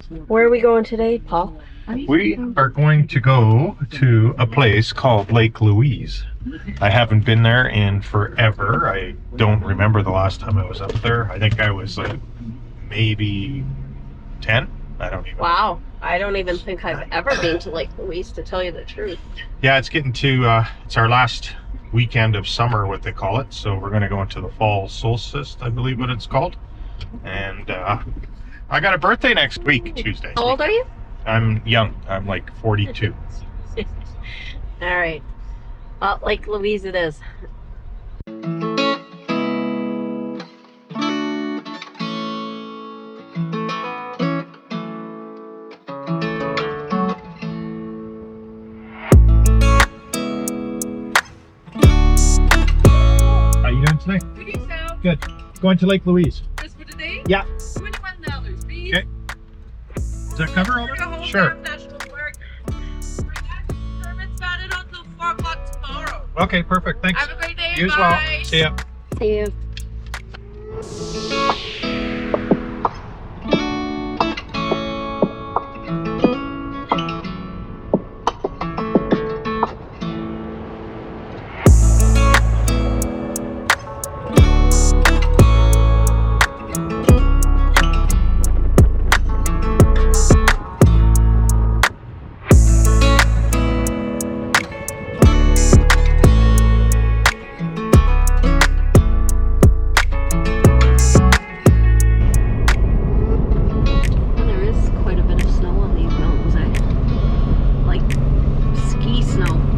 Where are we going today, Paul? We are going to go to a place called Lake Louise. I haven't been there in forever. I don't remember the last time I was up there. I think I was like maybe 10. I don't even know. Wow. I don't even think I've ever been to Lake Louise, to tell you the truth. Yeah, it's getting to, it's our last weekend of summer, what they call it. So we're going to go into the fall solstice, I believe what it's called. And I got a birthday next week, Tuesday. How old are you? I'm young. I'm like 42. All right. Well, Lake Louise it is. How you doing today? Good yourself. Good. Going to Lake Louise. Just for today? Yeah. $21, please. Okay. Does that cover all that? Sure. National Park. Permits valid until 4 o'clock tomorrow. Okay, perfect. Thanks. Have a great day. You as Bye. well. See ya. See you. There is quite a bit of snow on these mountains, like ski snow.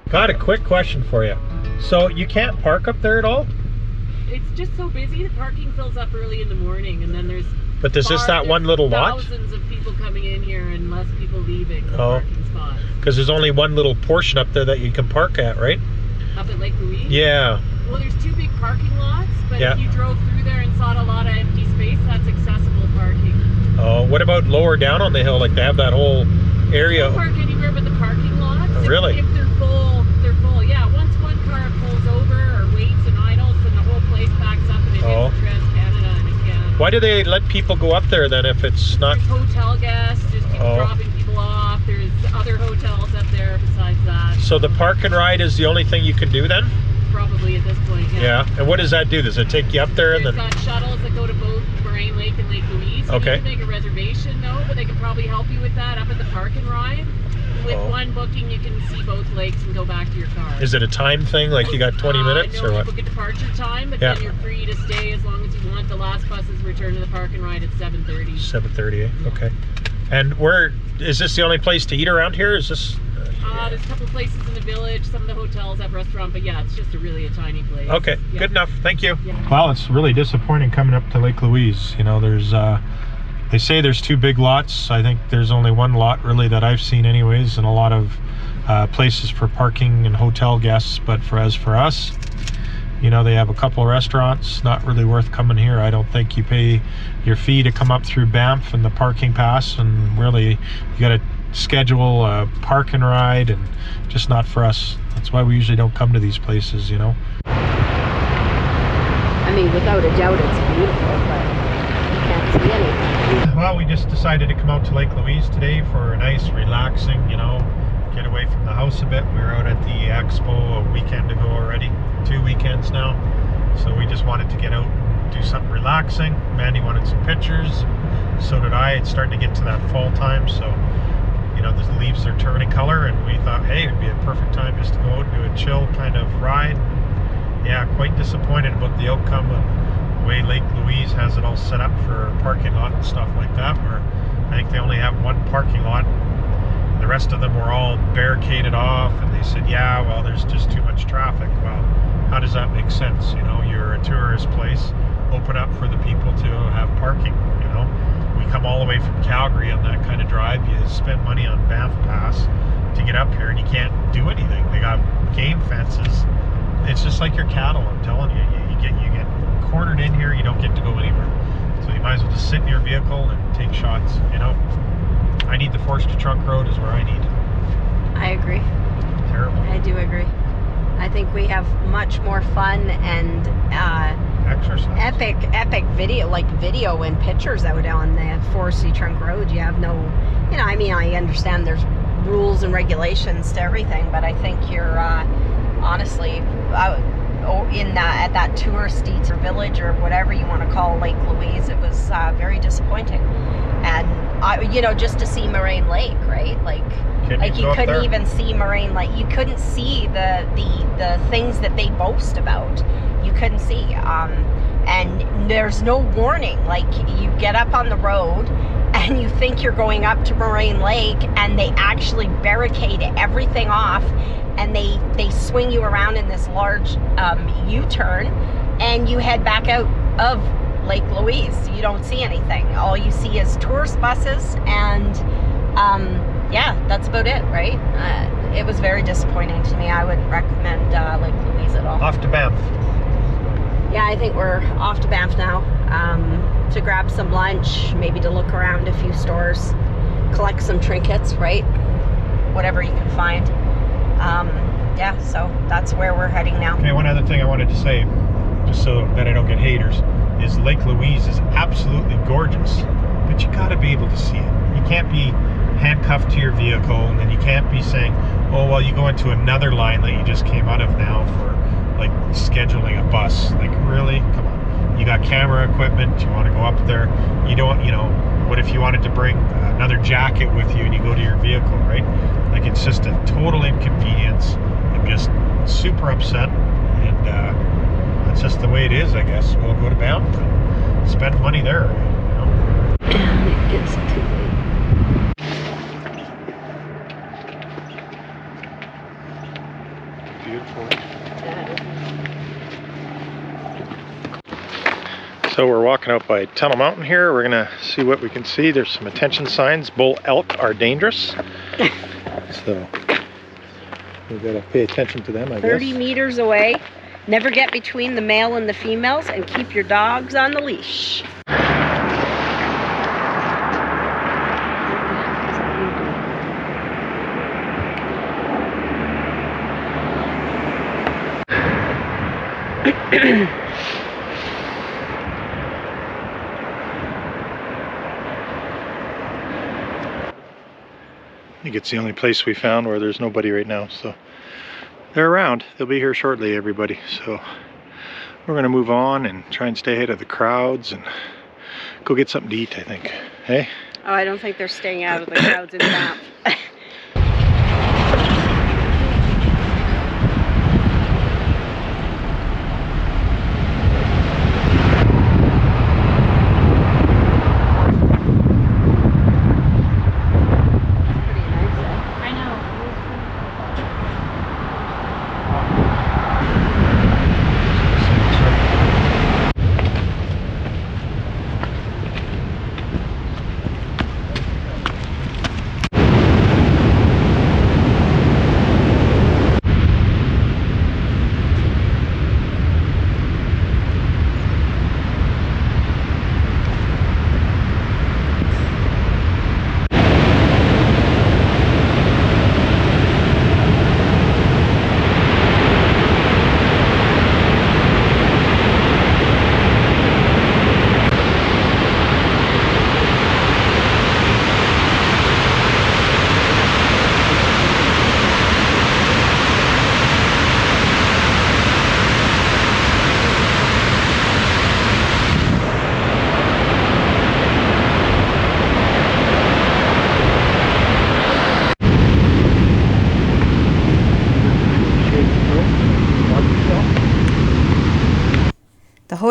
Got a quick question for you. So you can't park up there at all? It's just so busy. The parking fills up early in the morning, and then there's But is this that one little lot? thousands of people coming in here and less people leaving the Oh. parking spots. Because there's only one little portion up there that you can park at, right? Up at Lake Louise? Yeah. Well, there's 2 big parking lots, but Yeah. if you drove through there and saw a lot of empty space, that's accessible parking. Oh, what about lower down on the hill? Like they have that whole area. Don't park anywhere but the parking lots. Oh, really? If they're full, they're full. Yeah, once one car pulls over or waits and idles, then the whole place backs up and it Oh. hits Trans-Canada and it can't. Why do they let people go up there then if it's not? There's hotel guests, there's people Oh. dropping people off, there's other hotels up there besides that. So the park and ride is the only thing you can do then? Probably at this point, yeah. Yeah. And what does that do? Does it take you up there and There's then? got shuttles that go to both Moraine Lake and Lake Louise. You Okay. need to make a reservation though, but they can probably help you with that up at the park and ride. With Oh. one booking, you can see both lakes and go back to your car. Is it a time thing? Like you got 20 minutes no, or what? you book a departure time, but Yeah. then you're free to stay as long as you want. The last buses return to the park and ride at 7:30. 7:30. Okay. And where is this the only place to eat around here? Is this? There's a couple places in the village. Some of the hotels have restaurant, but yeah, it's just a tiny place. Okay, Yeah. good enough. Thank you. Yeah. Well, it's really disappointing coming up to Lake Louise. You know, there's, they say there's 2 big lots. I think there's only one lot really that I've seen anyways, and a lot of places for parking and hotel guests. But for us, you know, they have a couple of restaurants. Not really worth coming here. I don't think you pay your fee to come up through Banff and the parking pass, and really you got to schedule a park and ride, and just not for us. That's why we usually don't come to these places, you know. I mean, without a doubt, it's beautiful, but you can't see anything. Well, we just decided to come out to Lake Louise today for a nice, relaxing, you know, get away from the house a bit. We were out at the expo a weekend ago already, 2 weekends now. So we just wanted to get out and do something relaxing. Mandy wanted some pictures. So did I. It's starting to get to that fall time, so you know, the leaves are turning color, and we thought, hey, it'd be a perfect time just to go out and do a chill kind of ride. Yeah, quite disappointed about the outcome of the way Lake Louise has it all set up for parking lot and stuff like that, where I think they only have one parking lot. The rest of them were all barricaded off, and they said, yeah, well, there's just too much traffic. Well, how does that make sense? You know, you're a tourist place, open up for the people to have parking, you know. We come all the way from Calgary on that kind of drive. You spend money on Banff Pass to get up here, and you can't do anything. They got game fences. It's just like your cattle, I'm telling you. You get cornered in here, you don't get to go anywhere. So you might as well just sit in your vehicle and take shots, you know. I need the forced to trunk road is where I need. I agree. Terrible. I do agree. I think we have much more fun and Exercise. epic video and pictures out on the Forestry Trunk Road. You have no, you know, I mean, I understand there's rules and regulations to everything, but I think you're honestly at that touristy village or whatever you want to call Lake Louise, it was very disappointing. And you know, just to see Moraine Lake, right? Like you couldn't even see Moraine Lake. You couldn't see the things that they boast about. You couldn't see, and there's no warning. Like, you get up on the road and you think you're going up to Moraine Lake, and they actually barricade everything off, and they swing you around in this large U-turn, and you head back out of Lake Louise. You don't see anything. All you see is tourist buses, and yeah, that's about it, right? It was very disappointing to me. I wouldn't recommend Lake Louise at all. Off to Banff. Yeah, I think we're off to Banff now, to grab some lunch, maybe to look around a few stores, collect some trinkets, right? Whatever you can find. Yeah, so that's where we're heading now. Okay, one other thing I wanted to say, just so that I don't get haters, is Lake Louise is absolutely gorgeous, but you gotta be able to see it. You can't be handcuffed to your vehicle, and then you can't be saying, oh, well, you go into another line that you just came out of now for like scheduling a bus. Like, really? Come on. You got camera equipment, you want to go up there, you don't, you know, what if you wanted to bring another jacket with you and you go to your vehicle, right? Like, it's just a total inconvenience. I'm just super upset, and that's just the way it is, I guess. We'll go to Banff and spend money there, you know? It gets too late. Beautiful. So we're walking out by Tunnel Mountain here. We're gonna see what we can see. There's some attention signs. Bull elk are dangerous. So we've got to pay attention to them, I guess. 30 meters away. Never get between the male and the females, and keep your dogs on the leash. I think it's the only place we found where there's nobody right now, so they're around. They'll be here shortly, everybody. So we're gonna move on and try and stay ahead of the crowds and go get something to eat, I think. Hey? Oh, I don't think they're staying out of the crowds in Banff.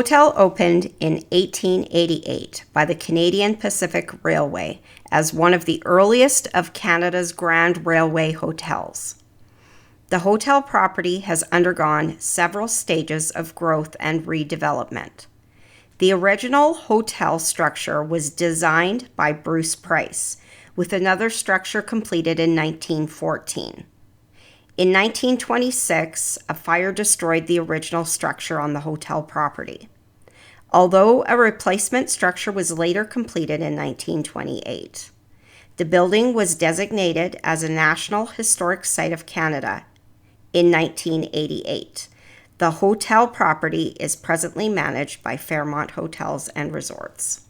hotel opened in 1888 by the Canadian Pacific Railway as one of the earliest of Canada's Grand Railway hotels. The hotel property has undergone several stages of growth and redevelopment. The original hotel structure was designed by Bruce Price, with another structure completed in 1914. In 1926, a fire destroyed the original structure on the hotel property, although a replacement structure was later completed in 1928. The building was designated as a National Historic Site of Canada in 1988. The hotel property is presently managed by Fairmont Hotels and Resorts.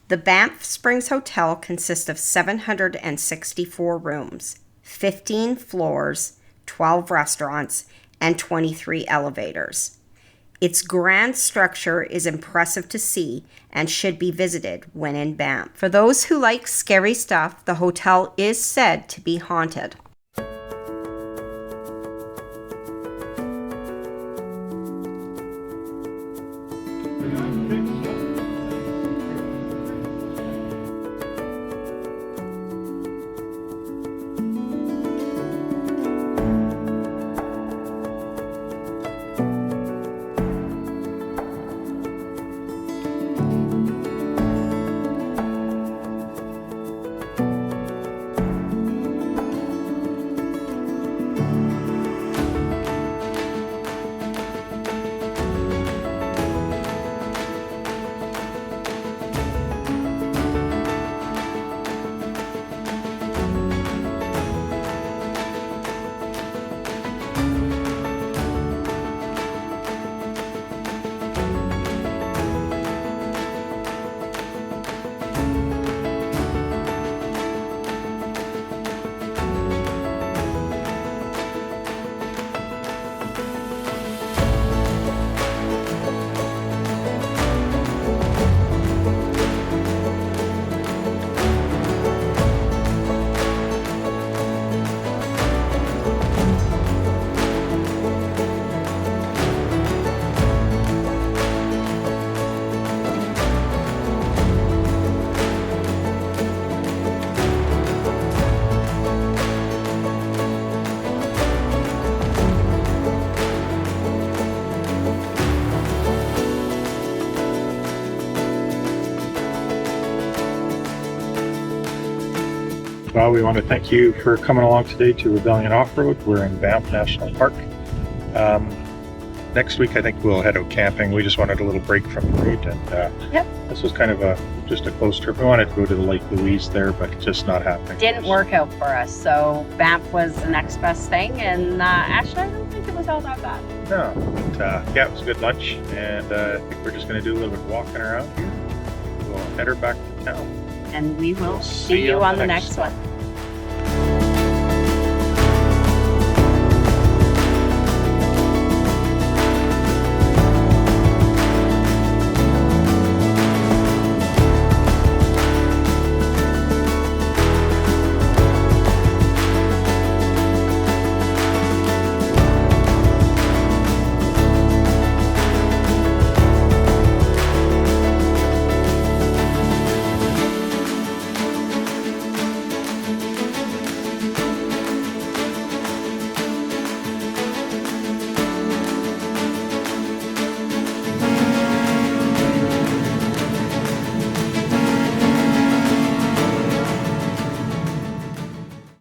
The Banff Springs Hotel consists of 764 rooms, 15 floors, 12 restaurants, and 23 elevators. Its grand structure is impressive to see and should be visited when in Banff. For those who like scary stuff, the hotel is said to be haunted. Well, we want to thank you for coming along today to Rebellion Off-Road. We're in Banff National Park. Next week, I think we'll head out camping. We just wanted a little break from the raid, and this was kind of just a close trip. We wanted to go to the Lake Louise there, but just not happening. Didn't work out for us, so Banff was the next best thing, and actually, I don't think it was all that bad. No, but yeah, it was a good lunch, and I think we're just going to do a little bit of walking around here. We'll head her back to town. And we will see you on the next one.